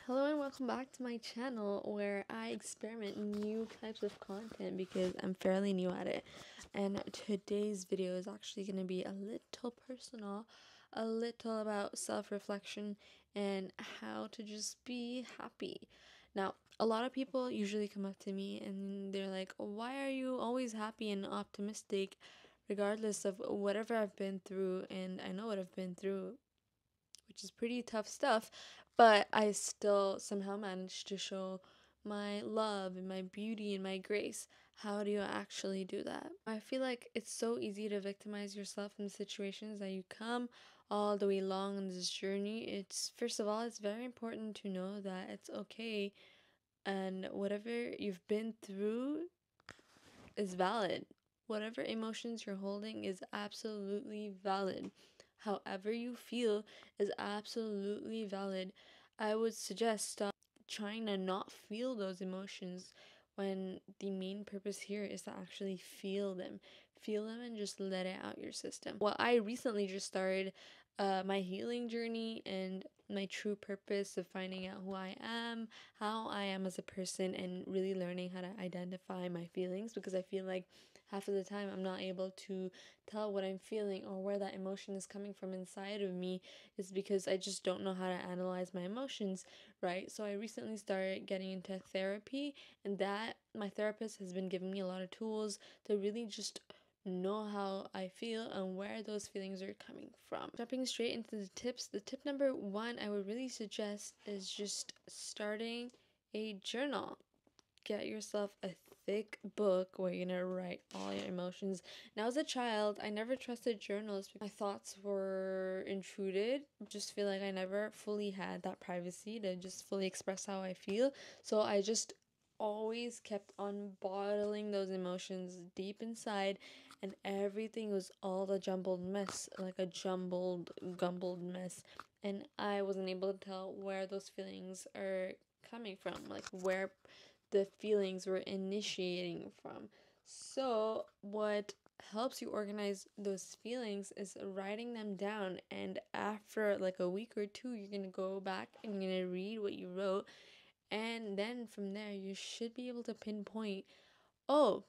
Hello and welcome back to my channel where I experiment new types of content because I'm fairly new at it. And today's video is actually going to be a little personal, a little about self-reflection and how to just be happy. Now, a lot of people usually come up to me and they're like, "Why are you always happy and optimistic regardless of whatever I've been through?" And I know what I've been through, which is pretty tough stuff, but I still somehow managed to show my love and my beauty and my grace. How do you actually do that? I feel like it's so easy to victimize yourself in the situations that you come all the way along on this journey. It's first of all, it's very important to know that it's okay and whatever you've been through is valid. Whatever emotions you're holding is absolutely valid. However you feel is absolutely valid. I would suggest stop trying to not feel those emotions when the main purpose here is to actually feel them. Feel them and just let it out your system. Well, I recently just started my healing journey and my true purpose of finding out who I am, how I am as a person, and really learning how to identify my feelings, because I feel like half of the time I'm not able to tell what I'm feeling or where that emotion is coming from inside of me is because I just don't know how to analyze my emotions, right? So I recently started getting into therapy, and that my therapist has been giving me a lot of tools to really just know how I feel and where those feelings are coming from. Jumping straight into the tips, the tip number one I would really suggest is just starting a journal. Get yourself a thick book where you're gonna write all your emotions. Now, as a child, I never trusted journals because my thoughts were intruded. Just feel like I never fully had that privacy to just fully express how I feel. So I just always kept on bottling those emotions deep inside, and everything was all the jumbled mess, like a jumbled, gumbled mess. And I wasn't able to tell where those feelings are coming from, like where the feelings were initiating from. So, what helps you organize those feelings is writing them down, and after like a week or two, you're gonna go back and you're gonna read what you wrote, and then from there, you should be able to pinpoint, oh,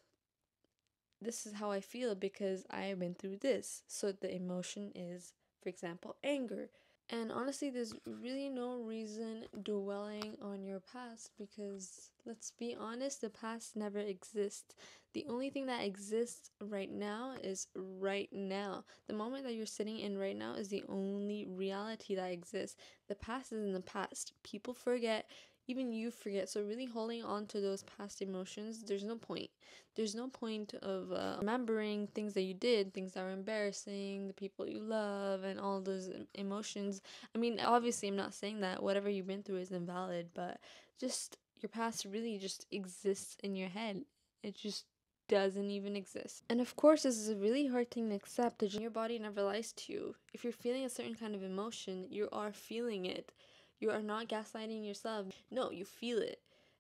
this is how I feel because I went through this. So, the emotion is, for example, anger. And honestly, there's really no reason dwelling on your past because, let's be honest, the past never exists. The only thing that exists right now is right now. The moment that you're sitting in right now is the only reality that exists. The past is in the past. People forget, even you forget. So really holding on to those past emotions, there's no point. There's no point of remembering things that you did, things that were embarrassing, the people you love, and all those emotions. I mean, obviously, I'm not saying that whatever you've been through is invalid, but just your past really just exists in your head. It just doesn't even exist. And of course, this is a really hard thing to accept. Your body never lies to you. If you're feeling a certain kind of emotion, you are feeling it. You are not gaslighting yourself. No, you feel it.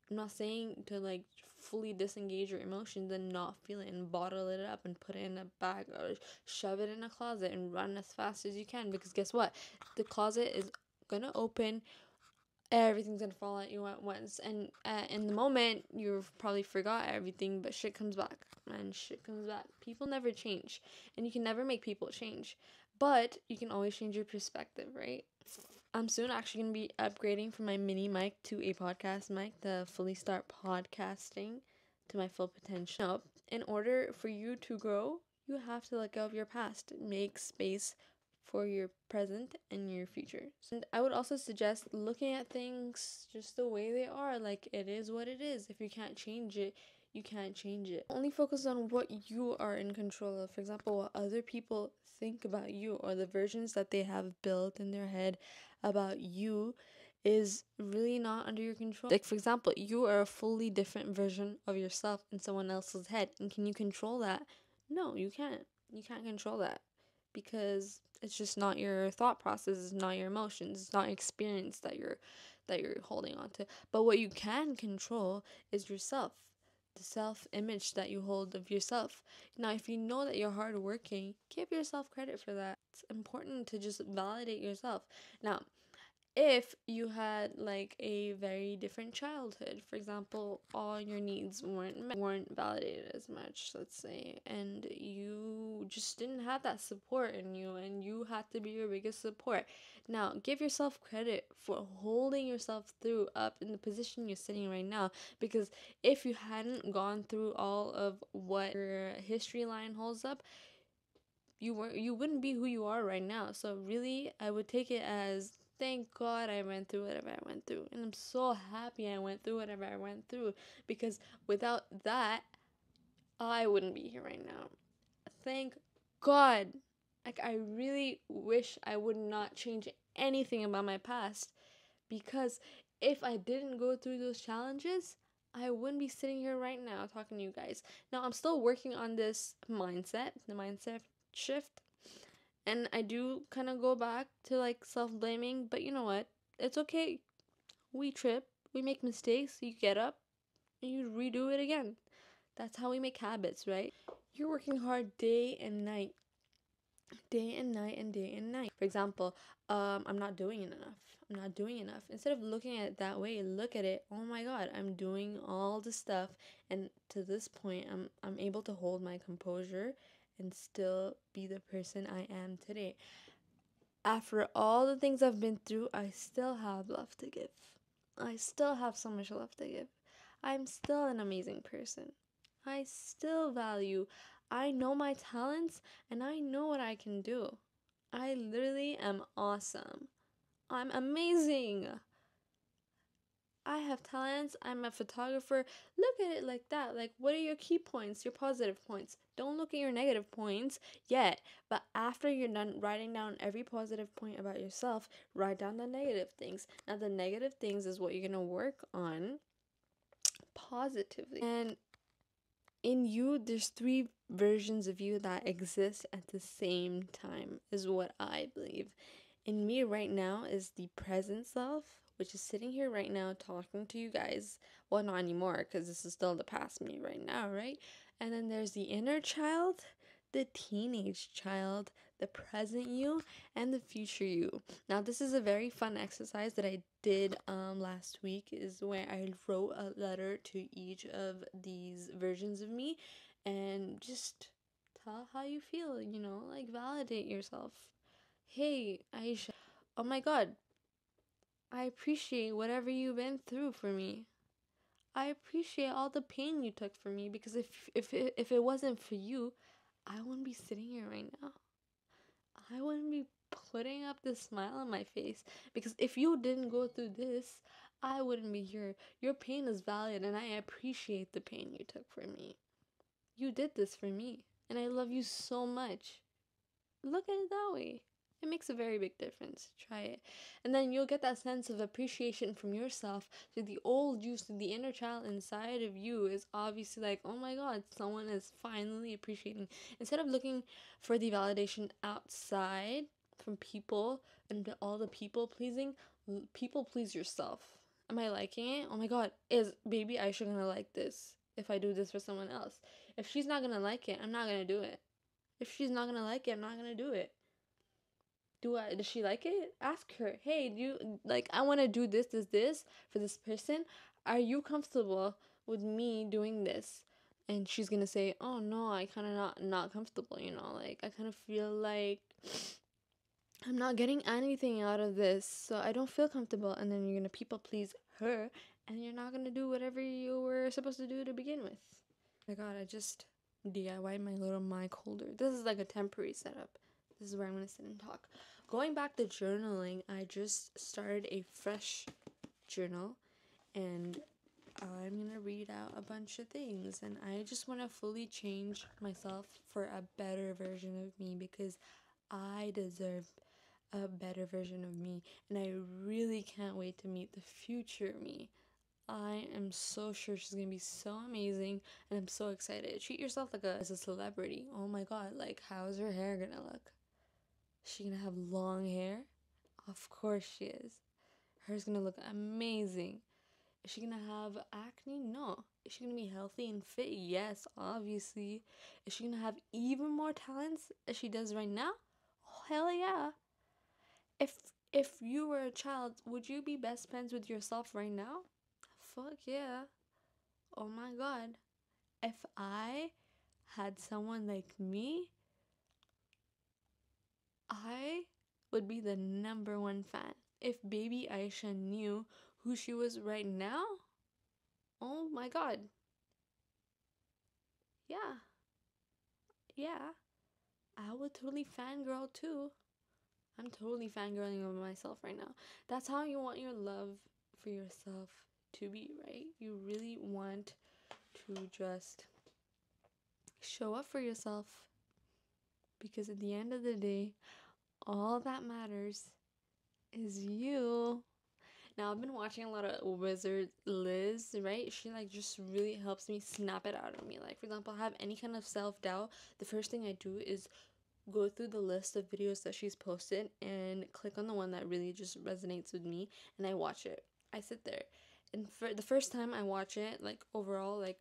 I'm not saying to like fully disengage your emotions and not feel it and bottle it up and put it in a bag or shove it in a closet and run as fast as you can, because guess what? The closet is gonna open, everything's gonna fall at you at once, and in the moment you've probably forgot everything, but shit comes back, and shit comes back. People never change, and you can never make people change, but you can always change your perspective, right? I'm soon actually going to be upgrading from my mini mic to a podcast mic to fully start podcasting to my full potential. In order for you to grow, you have to let go of your past, make space for your present and your future. And I would also suggest looking at things just the way they are, like it is what it is. If you can't change it, you can't change it. Only focus on what you are in control of. For example, what other people think about you or the versions that they have built in their head about you is really not under your control. Like, for example, you are a fully different version of yourself in someone else's head, and can you control that? No, you can't. You can't control that because it's just not your thought process, it's not your emotions, it's not your experience that you're holding on to. But what you can control is yourself, the self-image that you hold of yourself. Now, if you know that you're hardworking, give yourself credit for that. It's important to just validate yourself. Now, if you had like a very different childhood, for example, all your needs weren't validated as much, let's say, and you just didn't have that support in you, and you had to be your biggest support. Now give yourself credit for holding yourself through up in the position you're sitting right now, because if you hadn't gone through all of what your history line holds up, you wouldn't be who you are right now. So really, I would take it as, thank God I went through whatever I went through, and I'm so happy I went through whatever I went through, because without that, I wouldn't be here right now. Thank God. Like, I really wish I would not change anything about my past, because if I didn't go through those challenges, I wouldn't be sitting here right now talking to you guys. Now, I'm still working on this mindset, the mindset shift, and I do kind of go back to like self-blaming, but you know what? It's okay. We trip, we make mistakes, you get up, and you redo it again. That's how we make habits, right? You're working hard day and night, day and night and day and night. For example, I'm not doing it enough. I'm not doing enough. Instead of looking at it that way, look at it, oh my God, I'm doing all the stuff, and to this point I'm able to hold my composure and still be the person I am today. After all the things I've been through, I still have love to give. I still have so much love to give. I'm still an amazing person. I still value. I know my talents, and I know what I can do. I literally am awesome. I'm amazing. I have talents. I'm a photographer. Look at it like that. Like, what are your key points, your positive points? Don't look at your negative points yet. But after you're done writing down every positive point about yourself, write down the negative things. Now, the negative things is what you're going to work on positively. And in you, there's 3 versions of you that exist at the same time, is what I believe. In me right now is the present self, which is sitting here right now talking to you guys. Well, not anymore, because this is still the past me right now, right? And then there's the inner child, the teenage child, the present you, and the future you. Now, this is a very fun exercise that I did last week, is where I wrote a letter to each of these versions of me, and just tell how you feel, you know, like validate yourself. Hey, Aisha, oh my God, I appreciate whatever you've been through for me. I appreciate all the pain you took for me, because if it wasn't for you, I wouldn't be sitting here right now. I wouldn't be putting up this smile on my face, because if you didn't go through this, I wouldn't be here. Your pain is valid, and I appreciate the pain you took for me. You did this for me, and I love you so much. Look at it that way. It makes a very big difference. Try it. And then you'll get that sense of appreciation from yourself. So the old you, so the inner child inside of you is obviously like, oh my God, someone is finally appreciating. Instead of looking for the validation outside from people and all the people pleasing, people please yourself. Am I liking it? Oh my God, is baby Aisha gonna like this if I do this for someone else? If she's not gonna like it, I'm not gonna do it. If she's not gonna like it, I'm not gonna do it. Does she like it? Ask her, hey, do you like, I want to do this for this person. Are you comfortable with me doing this? And she's gonna say, oh no, I kind of not comfortable, you know, like I kind of feel like I'm not getting anything out of this, so I don't feel comfortable. And then you're gonna people please her, and you're not gonna do whatever you were supposed to do to begin with. Oh my God, I just DIY'd my little mic holder. This is like a temporary setup. This is where I'm going to sit and talk. Going back to journaling, I just started a fresh journal, and I'm going to read out a bunch of things, and I just want to fully change myself for a better version of me, because I deserve a better version of me, and I really can't wait to meet the future me. I am so sure she's gonna be so amazing, and I'm so excited. Treat yourself like as a celebrity. Oh my God, like, how's her hair gonna look? Is she gonna have long hair? Of course she is. Hers gonna look amazing. Is she gonna have acne? No. Is she gonna be healthy and fit? Yes, obviously. Is she gonna have even more talents as she does right now? Oh, hell yeah. If If you were a child, would you be best friends with yourself right now? Fuck yeah. Oh my god. If I had someone like me, I would be the #1 fan. If baby Aisha knew who she was right now, oh my god. Yeah, yeah. I would totally fangirl too. I'm totally fangirling over myself right now. That's how you want your love for yourself to be, right? You really want to just show up for yourself, because at the end of the day, all that matters is you. Now, I've been watching a lot of Wizard Liz, right? She like just really helps me snap it out of me. Like, for example, I have any kind of self-doubt. The first thing I do is go through the list of videos that she's posted and click on the one that really just resonates with me, and I watch it. I sit there, and for the first time I watch it, like overall, like,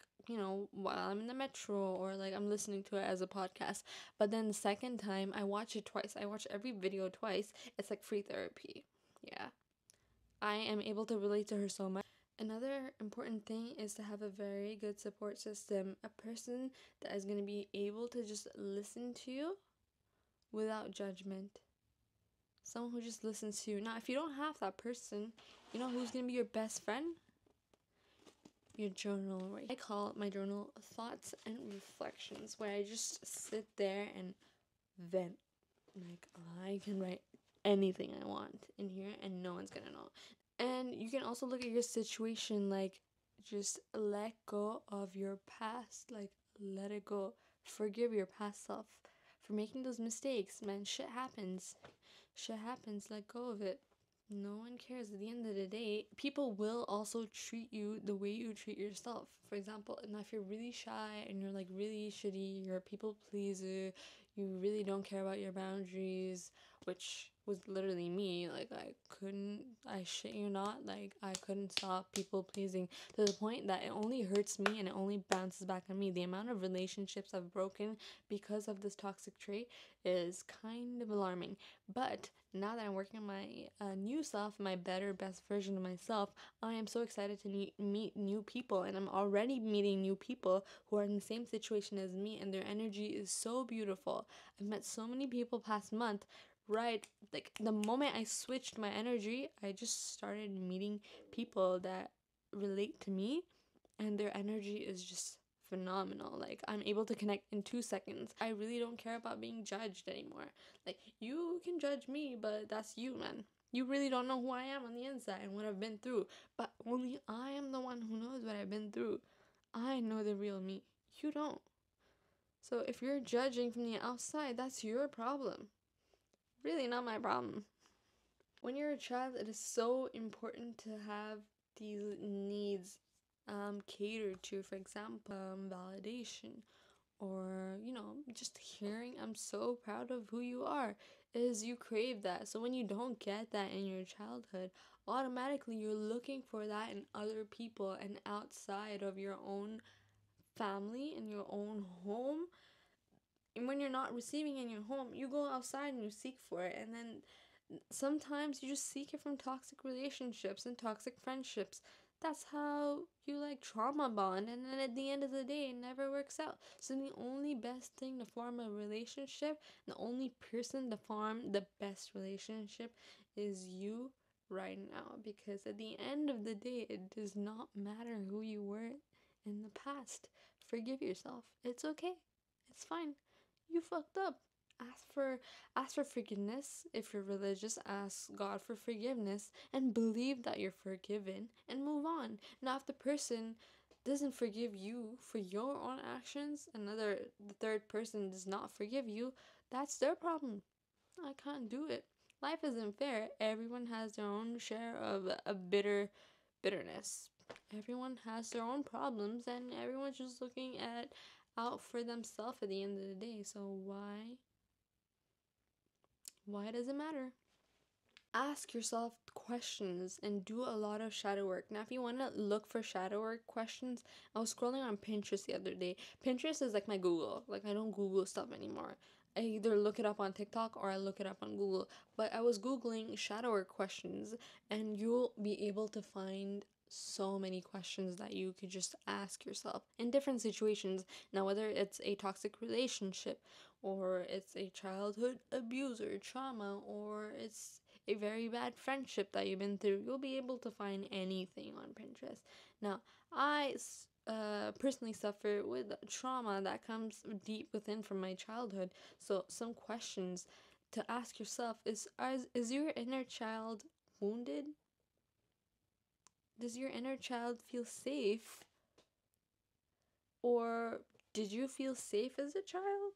while I'm in the metro, or like I'm listening to it as a podcast. But then the second time I watch it twice. I watch every video twice. It's like free therapy. Yeah, I am able to relate to her so much. Another important thing is to have a very good support system, a person that is going to be able to just listen to you without judgment. Someone who just listens to you. Now, if you don't have that person, you know who's going to be your best friend? Your journal, right? I call my journal thoughts and reflections, where I just sit there and vent. Like, I can write anything I want in here and no one's gonna know. And you can also look at your situation, like, just let go of your past. Like, let it go. Forgive your past self for making those mistakes. Man, shit happens. Shit happens. Let go of it. No one cares. At the end of the day, people will also treat you the way you treat yourself. For example, now if you're really shy and you're like really shitty, you're a people pleaser, you really don't care about your boundaries, which was literally me. Like, I shit you not, like, I couldn't stop people pleasing to the point that it only hurts me and it only bounces back on me. The amount of relationships I've broken because of this toxic trait is kind of alarming. But now that I'm working on my new self, my better, best version of myself, I am so excited to meet new people. And I'm already meeting new people who are in the same situation as me, and their energy is so beautiful. I've met so many people past month, right? Like, the moment I switched my energy, I just started meeting people that relate to me, and their energy is just phenomenal. Like, I'm able to connect in 2 seconds. I really don't care about being judged anymore. Like, you can judge me, but that's you, man. You really don't know who I am on the inside and what I've been through. But only I am the one who knows what I've been through. I know the real me. You don't. So if you're judging from the outside, that's your problem. Really not my problem. When you're a child, it is so important to have these needs catered to. For example, validation, or just hearing I'm so proud of who you are, is you crave that. So when you don't get that in your childhood, automatically you're looking for that in other people and outside of your own family and your own home. And when you're not receiving in your home, you go outside and you seek for it. And then sometimes you just seek it from toxic relationships and toxic friendships. That's how you like trauma bond, and then at the end of the day, it never works out. So the only best thing to form a relationship, the only person to form the best relationship, is you right now. Because at the end of the day, it does not matter who you were in the past. Forgive yourself. It's okay. It's fine. You fucked up. Ask for forgiveness. If you're religious, ask God for forgiveness and believe that you're forgiven and move on. Now, if the person doesn't forgive you for your own actions, the third person does not forgive you, that's their problem. I can't do it. Life isn't fair. Everyone has their own share of a bitterness. Everyone has their own problems, and everyone's just looking out for themselves at the end of the day. So why does it matter? Ask yourself questions and do a lot of shadow work. Now, if you want to look for shadow work questions, I was scrolling on Pinterest the other day. Pinterest is like my Google. Like, I don't Google stuff anymore. I either look it up on TikTok or I look it up on Google. But I was Googling shadow work questions, and you'll be able to find so many questions that you could just ask yourself in different situations. Now, whether it's a toxic relationship, or it's a childhood abuse or trauma, or it's a very bad friendship that you've been through, you'll be able to find anything on Pinterest. Now, I personally suffer with trauma that comes deep within from my childhood. So some questions to ask yourself is your inner child wounded? Does your inner child feel safe? Or did you feel safe as a child?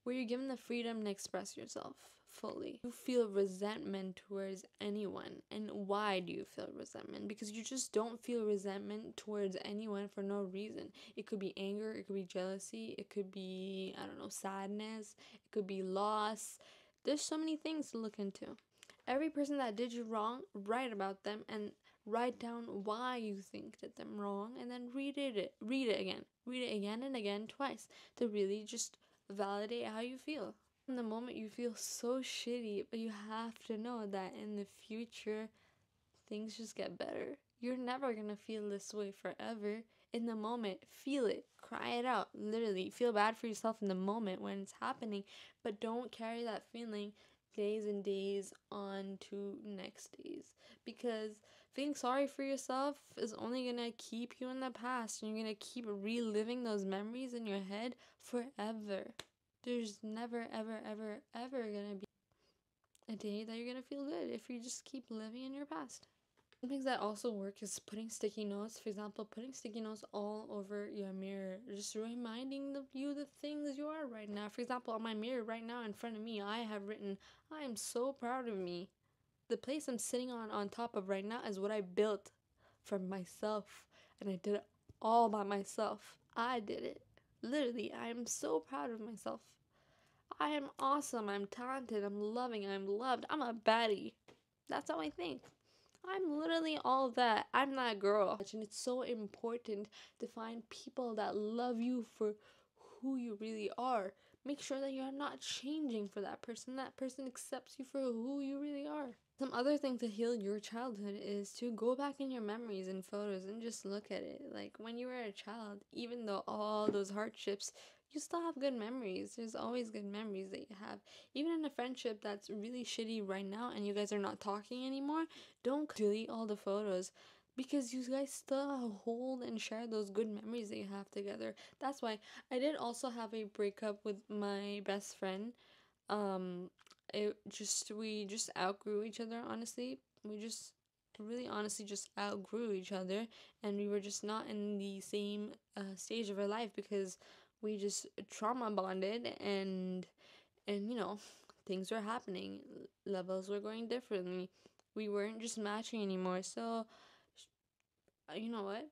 Were you given the freedom to express yourself fully? You feel resentment towards anyone. And why do you feel resentment? Because you just don't feel resentment towards anyone for no reason. It could be anger, it could be jealousy, it could be, I don't know, sadness, it could be loss. There's so many things to look into. Every person that did you wrong, write about them and write down why you think did them wrong, and then read it again and again, twice, to really just validate how you feel. In the moment you feel so shitty, but you have to know that in the future things just get better. You're never gonna feel this way forever. In the moment, feel it, cry it out, literally feel bad for yourself in the moment when it's happening, but don't carry that feeling days and days on to next days, because feeling sorry for yourself is only gonna keep you in the past, and you're gonna keep reliving those memories in your head forever. There's never ever gonna be a day that you're gonna feel good if you just keep living in your past. Some things that also work is putting sticky notes. For example, putting sticky notes all over your mirror, just reminding you the things you are right now. For example, on my mirror right now in front of me, I have written, "I am so proud of me." The place I'm sitting on top of right now is what I built for myself, and I did it all by myself. I did it. Literally, I am so proud of myself. I am awesome. I'm talented. I'm loving. I'm loved. I'm a baddie. That's how I think. I'm literally all that. I'm that girl. And it's so important to find people that love you for who you really are. Make sure that you're not changing for that person. That person accepts you for who you really are. Some other thing to heal your childhood is to go back in your memories and photos and just look at it. Like when you were a child, even though all those hardships, you still have good memories. There's always good memories that you have. Even in a friendship that's really shitty right now and you guys are not talking anymore, don't delete all the photos, because you guys still hold and share those good memories that you have together. That's why I did also have a breakup with my best friend. um we just outgrew each other, honestly. We just really honestly just outgrew each other, and we were just not in the same stage of our life, because we just trauma bonded, and things were happening, levels were going differently, we weren't just matching anymore. So you know what,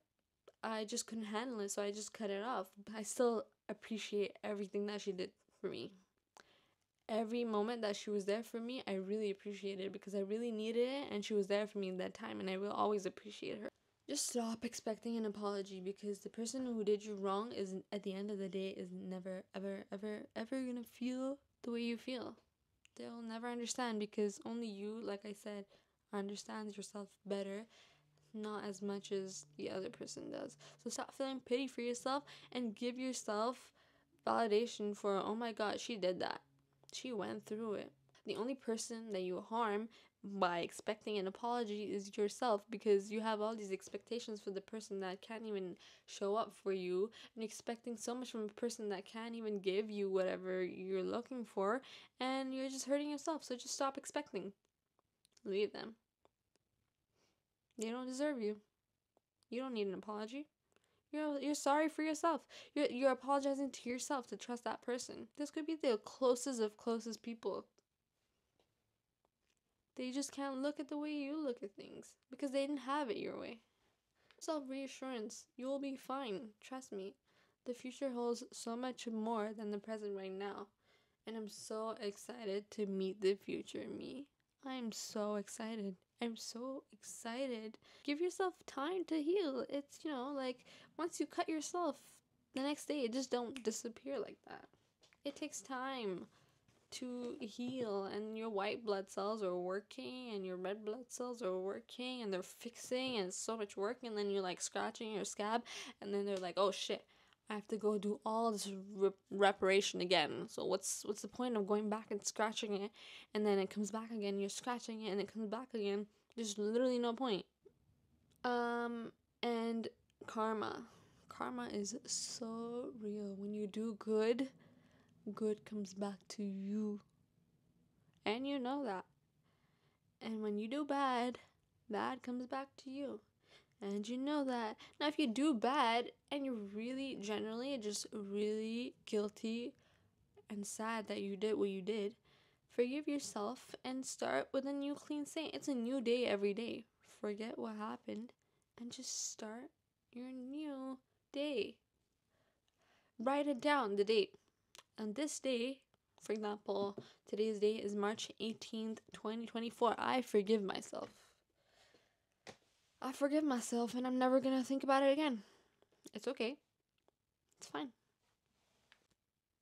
I just couldn't handle it, so I just cut it off. But I still appreciate everything that she did for me. Every moment that she was there for me, I really appreciated it, because I really needed it, and she was there for me in that time, and I will always appreciate her. Just stop expecting an apology, because the person who did you wrong is, at the end of the day, is never ever gonna feel the way you feel. They'll never understand, because only you, like I said, understands yourself better, not as much as the other person does. So stop feeling pity for yourself and give yourself validation for, oh my god, she did that. She went through it. The only person that you harm by expecting an apology is yourself, because you have all these expectations for the person that can't even show up for you, and expecting so much from a person that can't even give you whatever you're looking for, and you're just hurting yourself. So just stop expecting. Leave them. They don't deserve you. You don't need an apology. You're sorry for yourself. You're apologizing to yourself to trust that person. This could be the closest of closest people. They just can't look at the way you look at things, because they didn't have it your way. Self reassurance. You will be fine. Trust me. The future holds so much more than the present right now. And I'm so excited to meet the future me. I'm so excited. I'm so excited. Give yourself time to heal. It's, like once you cut yourself, the next day it just don't disappear like that. It takes time to heal, and your white blood cells are working and your red blood cells are working and they're fixing, and it's so much work, and then you're like scratching your scab, and then they're like, oh shit, I have to go do all this reparation again. So what's the point of going back and scratching it, and then it comes back again, you're scratching it and it comes back again? There's literally no point. And karma is so real. When you do good comes back to you. And you know that. And when you do bad comes back to you. And you know that. Now, if you do bad and you're really, generally, just really guilty and sad that you did what you did, forgive yourself and start with a new clean slate. It's a new day every day. Forget what happened and just start your new day. Write it down, the date. On this day, for example, today's date is March 18th, 2024. I forgive myself. And I'm never going to think about it again. It's okay. It's fine.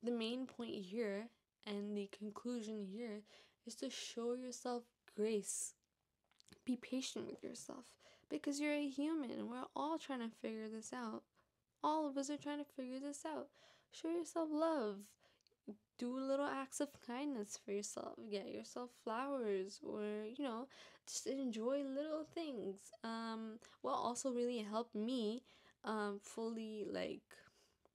The main point here and the conclusion here is to show yourself grace. Be patient with yourself because you're a human. We're all trying to figure this out. All of us are trying to figure this out. Show yourself love. Do little acts of kindness for yourself. Get yourself flowers, or just enjoy little things. What also really helped me fully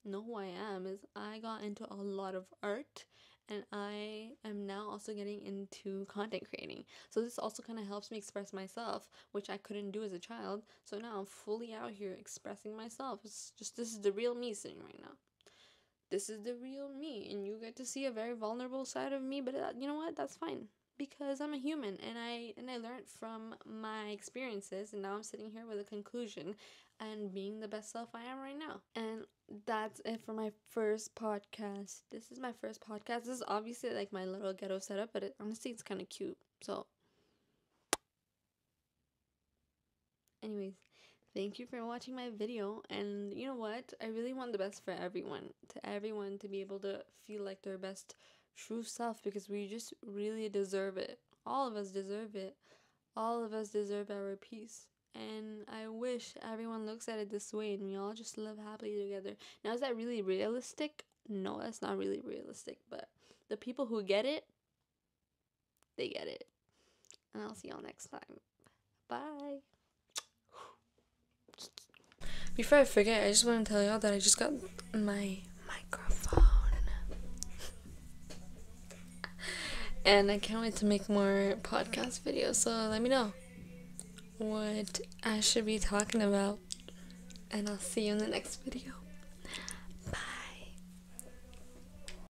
know who I am is I got into a lot of art, and I am now also getting into content creating. So this also kind of helps me express myself, which I couldn't do as a child. So now I'm fully out here expressing myself. It's just, this is the real me sitting right now. This is the real me, and you get to see a very vulnerable side of me, but you know what? That's fine, because I'm a human, and I learned from my experiences, and now I'm sitting here with a conclusion and being the best self I am right now. And that's it for my first podcast. This is my first podcast. This is obviously like my little ghetto setup, but honestly, it's kind of cute. So, anyways, thank you for watching my video, and you know what? I really want the best for everyone to be able to feel like their best true self, because we just really deserve it. All of us deserve it. All of us deserve our peace. And I wish everyone looks at it this way and we all just live happily together. Now, is that really realistic? No, that's not really realistic, but the people who get it, they get it. And I'll see y'all next time. Bye. Before I forget, I just want to tell y'all that I just got my microphone. And I can't wait to make more podcast videos, so let me know what I should be talking about. And I'll see you in the next video.